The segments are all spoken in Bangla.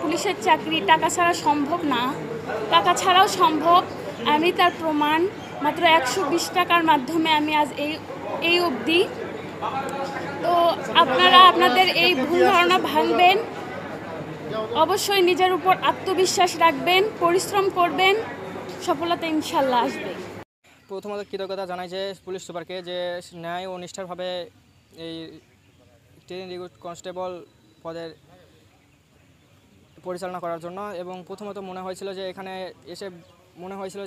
পুলিশের চাকরি টাকা ছাড়া সম্ভব না, টাকা ছাড়াও সম্ভব। আমি তার প্রমাণ মাত্র 120 টাকার মাধ্যমে আমি আজ এই অবধি। তো আপনারা আপনাদের এই ভুল ধারণা ভাঙবেন, অবশ্যই নিজের উপর আত্মবিশ্বাস রাখবেন, পরিশ্রম করবেন, সফলতা ইনশাল্লাহ আসবে। প্রথমত কৃতজ্ঞতা জানাই যে পুলিশ সুপারকে যে ন্যায় ও নিষ্ঠাভাবে এই ট্রেনিং রিক্রুট কনস্টেবল পদের পরিচালনা করার জন্য। এবং প্রথমত মনে হয়েছিল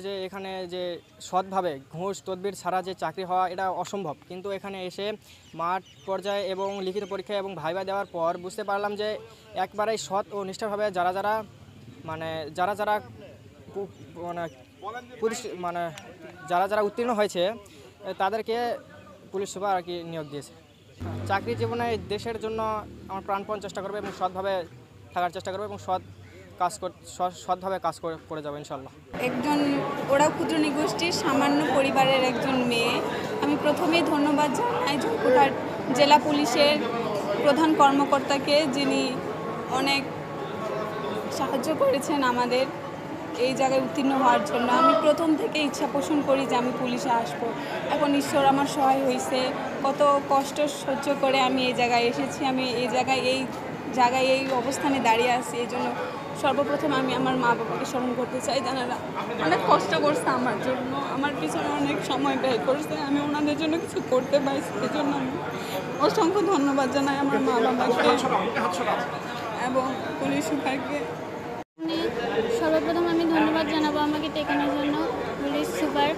যে এখানে যে সৎভাবে ঘুষ তদবির ছাড়া যে চাকরি হওয়া এটা অসম্ভব, কিন্তু এখানে এসে মাঠ পর্যায়ে এবং লিখিত পরীক্ষা এবং ভাইভা দেওয়ার পর বুঝতে পারলাম যে একবারেই সৎ ও নিষ্ঠাভাবে যারা যারা উত্তীর্ণ হয়েছে তাদেরকে পুলিশ সুপার আর কি নিয়োগ দিয়েছে। চাকরি জীবনে দেশের জন্য আমার প্রাণপণ চেষ্টা করবে এবং সৎভাবে থাকার চেষ্টা করবে এবং সৎভাবে কাজ করে যাবো ইনশাল্লাহ। একজন ওরাও ক্ষুদ্র নিগোষ্ঠীর সামান্য পরিবারের একজন মেয়ে। আমি প্রথমেই ধন্যবাদ জানাই জয়পুরহাট জেলা পুলিশের প্রধান কর্মকর্তাকে, যিনি অনেক সাহায্য করেছেন আমাদের এই জায়গায় উত্তীর্ণ হওয়ার জন্য। আমি প্রথম থেকে ইচ্ছা পোষণ করি যে আমি পুলিশে আসবো। এখন ঈশ্বর আমার সহায় হয়েছে, কত কষ্ট সহ্য করে আমি এই জায়গায় এসেছি। আমি এই জায়গায় এই অবস্থানে দাঁড়িয়ে আছি। এই জন্য সর্বপ্রথম আমি আমার মা বাবাকে স্মরণ করতে চাই, যারা অনেক কষ্ট করছে আমার জন্য, আমার পিছনে অনেক সময় ব্যয় করছে। আমি ওনাদের জন্য কিছু করতে পারছি, এই জন্য আমি অসংখ্য ধন্যবাদ জানাই আমার মা বাবাকে এবং পুলিশ সুপারকে। সর্বপ্রথম আমি ধন্যবাদ জানাবো আমাকে টেকানোর জন্য পুলিশ সুপার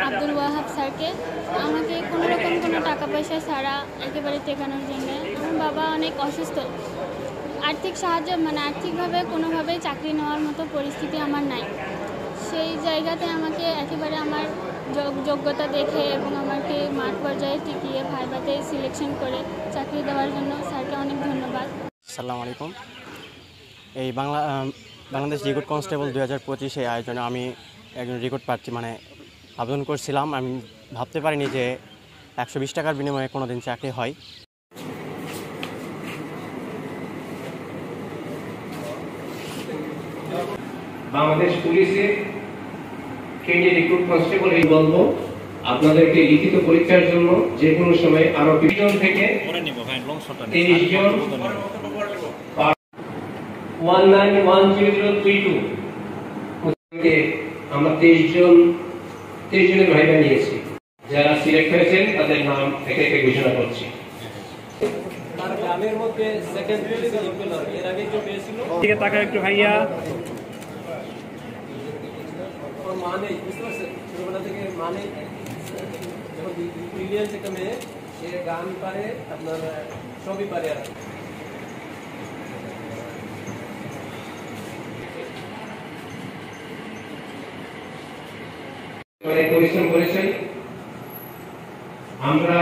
আব্দুল ওয়াহাব স্যারকে, আমাকে কোনো টাকা পয়সা ছাড়া একেবারে টেকানোর জন্য। আমার বাবা অনেক অসুস্থ, আর্থিক সাহায্য আর্থিকভাবে কোনোভাবেই চাকরি নেওয়ার মতো পরিস্থিতি আমার নাই। সেই জায়গাতে আমাকে একেবারে আমার যোগ্যতা দেখে এবং আমাকে মাঠ পর্যায়ে টিকিয়ে ভাইভাতে সিলেকশন করে চাকরি দেওয়ার জন্য স্যারকে অনেক ধন্যবাদ। আসসালামু আলাইকুম। এই বাংলাদেশ রিক্রুট কনস্টেবল 2025 এই আয়োজনে আমি একজন রিক্রুট প্রার্থী আবেদন করছিলাম। আমি ভাবতে পারিনি যে 120 টাকার বিনিময়ে কোনো দিন চাকরি হয়। বাংলাদেশ পুলিশের ট্রেনিং রিক্রুট কনস্টেবল এই বলবো আপনাদেরকে লিখিত পরীক্ষার জন্য যে কোনো সময় আরো 20 জন থেকে 30 জন 191032 আমরা 23 জনের ভাইভা নিয়েছি। যারা সিলেক্ট হয়েছেন তাদের নাম একে একে ঘোষণা করছি। তার গ্রামের মধ্যে সেকেন্ড পজিশন পেল, এর আগে যে পেয়েছিল ঠিক টাকা একটু ভাইয়া মানে বুঝতে পারছেন, ছোটবেলা থেকে মানে যখন ব্রিলিয়ান্স একটা মেয়ে, সে গান পারে, আপনার সবই পারে আর পরিশ্রম করেছেন। আমরা